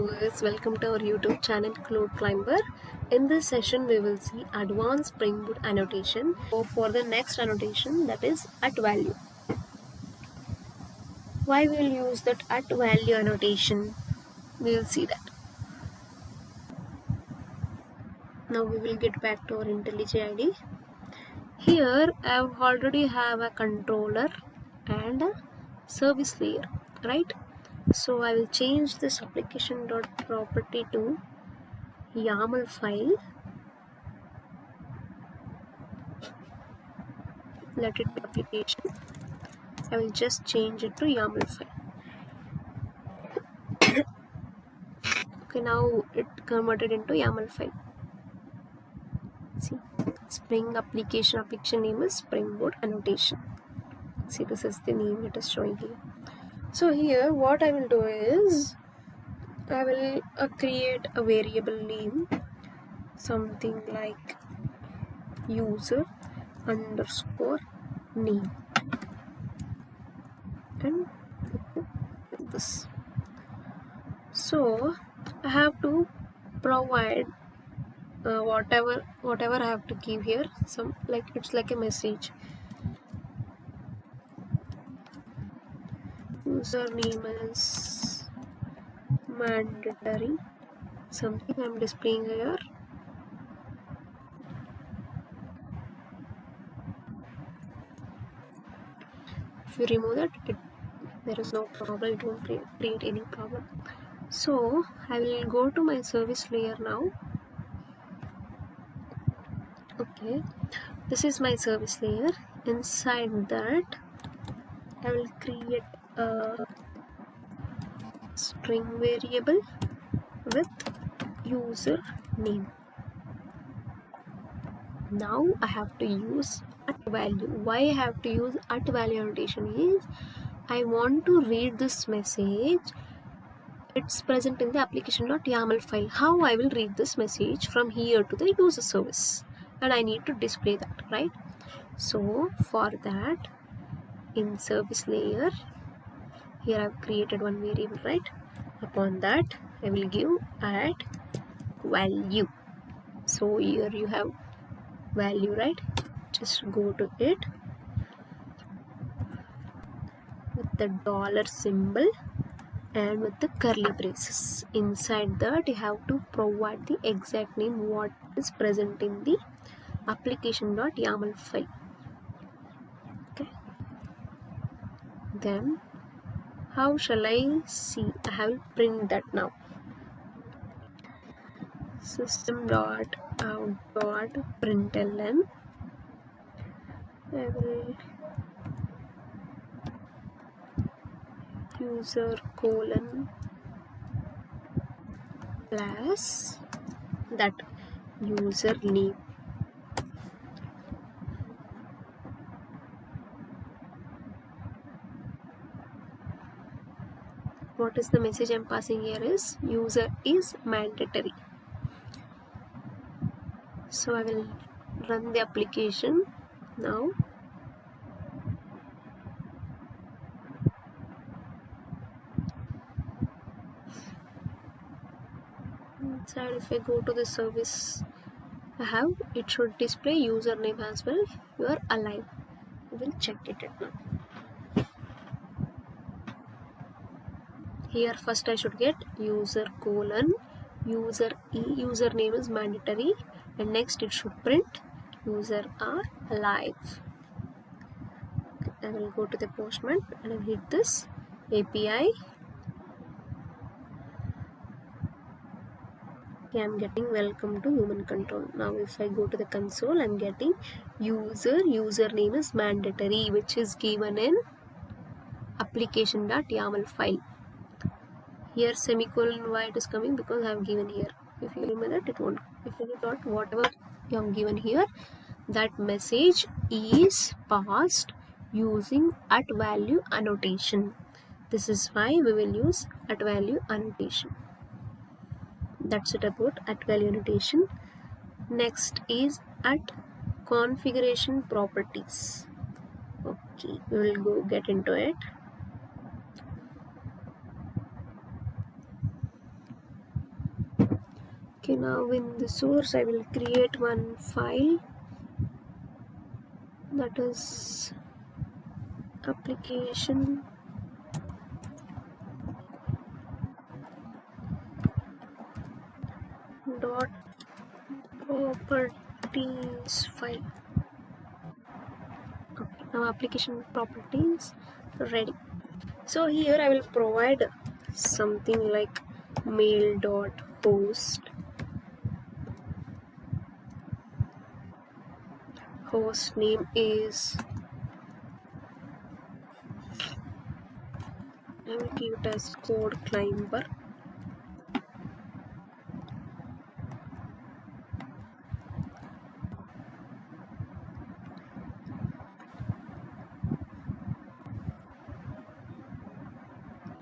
viewers, welcome to our YouTube channel Cloud Climber. In this session we will see advanced Spring Boot annotation. So for the next annotation, that is at value. Why we will use that at value annotation? We will see that. Now we will get back to our IntelliJ IDE. Here I already have a controller and a service layer, right? So I will change this application.property to YAML file. Let it be application. I will just change it to YAML file. Okay, now it converted into YAML file. See, Spring application name is Spring Boot annotation. See, this is the name it is showing here. So here what I will do is I will create a variable name, something like user underscore name, and this. So I have to provide whatever I have to give here, some like it's like a message. Username is mandatory, something I'm displaying here. If you remove that, there is no problem, it won't create any problem. So I will go to my service layer now. Okay, this is my service layer. Inside that I will create a string variable with user name. Now I have to use at value. Why I have to use at value annotation is I want to read this message. It's present in the application.yaml file. How I will read this message from here to the user service, and I need to display that, right? So for that, in service layer, here I've created one variable, right? Upon that I will give at value. So here you have value, right? Just go to it with the dollar symbol and with the curly braces. Inside that you have to provide the exact name what is present in the application.yaml file. Okay, then how shall I see? I have print that now. System.out.println. I will user colon plus that user name. What is the message I'm passing here is user is mandatory. So I will run the application now. Inside, if I go to the service I have, it should display username as well. You are alive. We will check it now. Here first I should get user colon username is mandatory, and next it should print user are alive. I will go to the postman and I will hit this API. Okay, I'm getting welcome to human control. Now if I go to the console, I'm getting username is mandatory, which is given in application.yaml file. Here semicolon, why it is coming? Because I have given here. If you remember that, it won't. If you thought whatever you have given here, that message is passed using at value annotation. This is why we will use at value annotation. That's it about at value annotation. Next is at configuration properties. Okay, we will go get into it. Okay, now in the source I will create one file, that is application dot properties file. Okay, now application properties ready. So here I will provide something like mail dot host name is, I will keep it as code climber.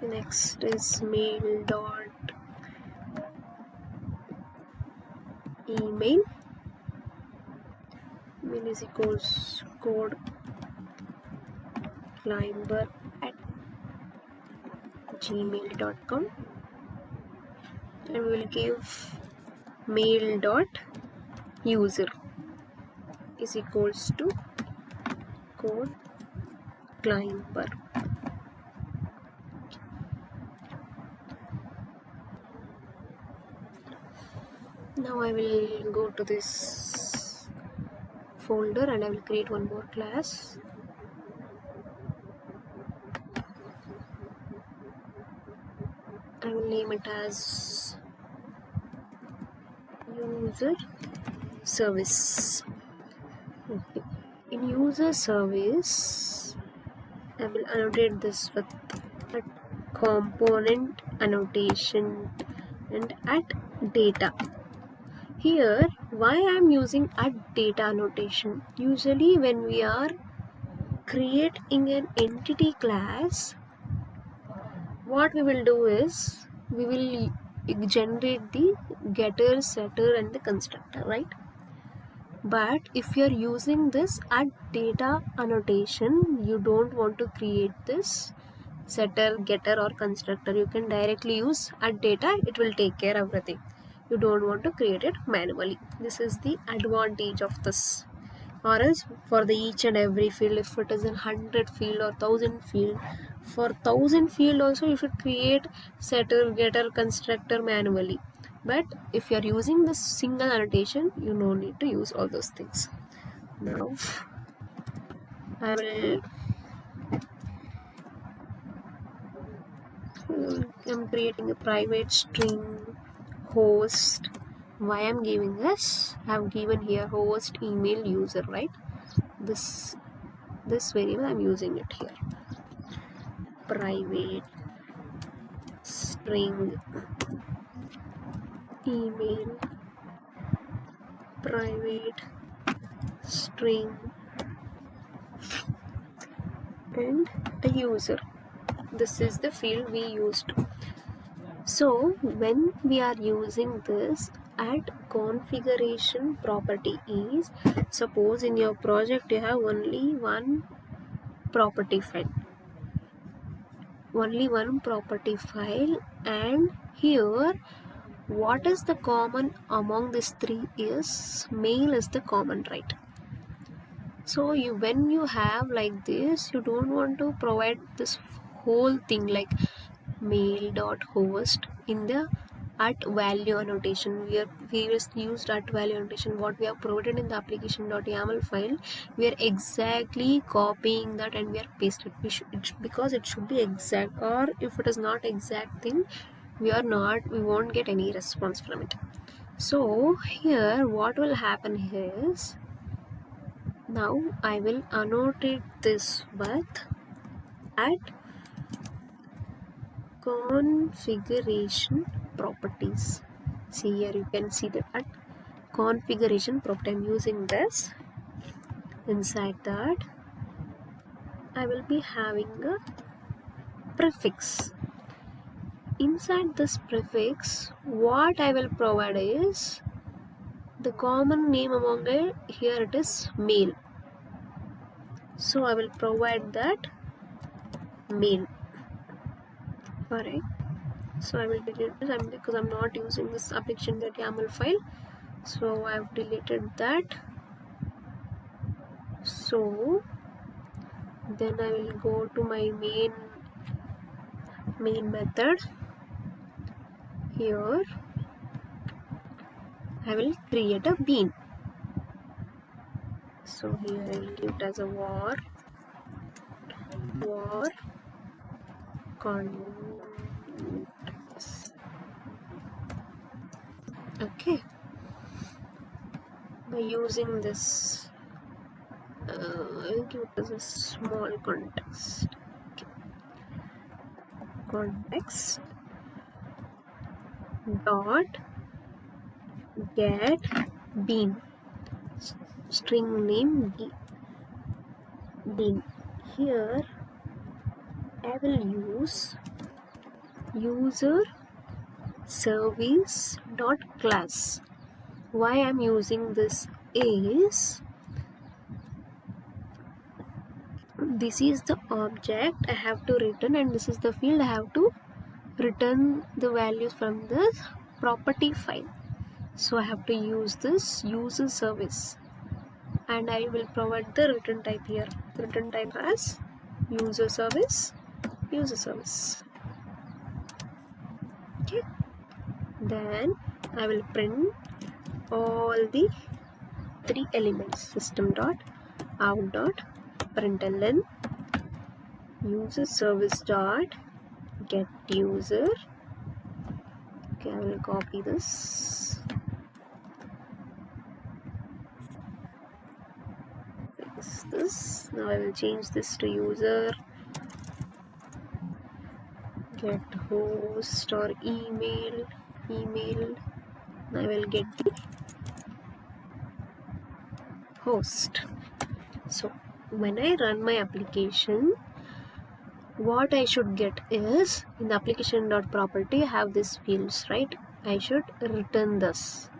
Next is mail dot email. Mail is equals code climber at gmail.com, and we will give mail dot user is equals to code climber. Now I will go to this folder and I will create one more class. I will name it as user service. Okay. In user service, I will annotate this with a component annotation and at data. Here, why I am using at data annotation? Usually when we are creating an entity class, what we will do is we will generate the getter, setter and the constructor, right? But if you are using this at data annotation, you don't want to create this setter, getter or constructor. You can directly use at data, it will take care of everything. You don't want to create it manually. This is the advantage of this. Or else for the each and every field, if it is in 100 field or 1000 field, for 1000 field also you should create setter, getter, constructor manually. But if you are using this single annotation, you no need to use all those things. Now I'm creating a private string host. Why I'm giving this? I have given here host email user, right? This variable I'm using it here. Private string email, private string and a user. This is the field we used. So when we are using this at configuration property is, suppose in your project you have only one property file, and here what is the common among these three is mail is the common, right? So when you have like this, you don't want to provide this whole thing like mail.host in the at value annotation. We just used at value annotation. What we have provided in the application.yaml file, we are exactly copying that and we are pasted. Because it should be exact, or if it is not exact thing, we won't get any response from it. So here what will happen is, now I will annotate this with at configuration properties. See here, you can see that at configuration property I'm using this. Inside that I will be having a prefix. Inside this prefix, what I will provide is the common name among it. Here it is mail, so I will provide that mail. Alright, So I will delete this because I'm not using this application.yaml file, so I've deleted that. So then I will go to my main method. Here I will create a bean. So here I will give it as a var context. Okay, by using this I will give it as a small context. Okay. Context dot get bean, string name bean. Here I will use user service dot class. Why I'm using this is this is the object I have to return, and this is the field I have to return the values from the property file. So I have to use this user service, and I will provide the return type here. The return type as user service. Okay, then I will print all the 3 elements: system dot out dot println user service dot get user. Okay, I will copy this, paste this. Now I will change this to user get host or email. I will get the host. So when I run my application, what I should get is, in the application.property I have these fields, right? I should return this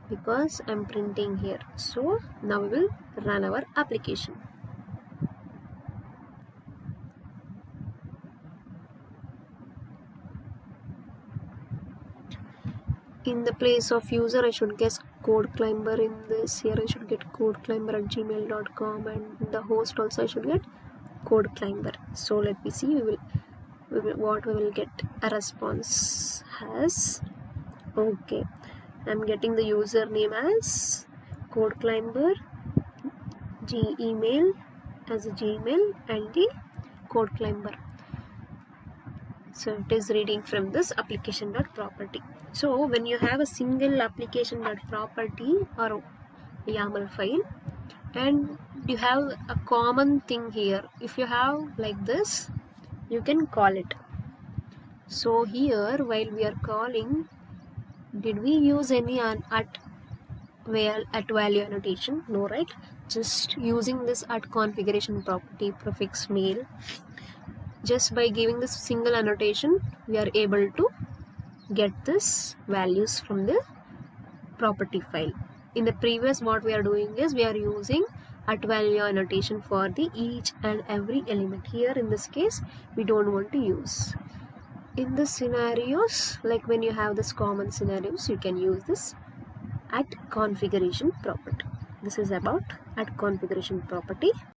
because I'm printing here. So now we will run our application. In the place of user I should guess code climber. In this here I should get codeclimber@gmail.com, and the host also I should get code climber. So let me see, we will get a response as, okay, I'm getting the username as code climber, email as a Gmail, and the code climber. So it is reading from this application.property. So when you have a single application.property or YAML file, and you have a common thing here, if you have like this, you can call it. So here while we are calling, did we use any at value annotation? No, right? Just using this at configuration property prefix mail. Just by giving this single annotation, we are able to get this values from the property file. In the previous, what we are doing is we are using at value annotation for the each and every element. Here in this case, we don't want to use. In the scenarios, like when you have this common scenarios, you can use this at configuration property. This is about at configuration property.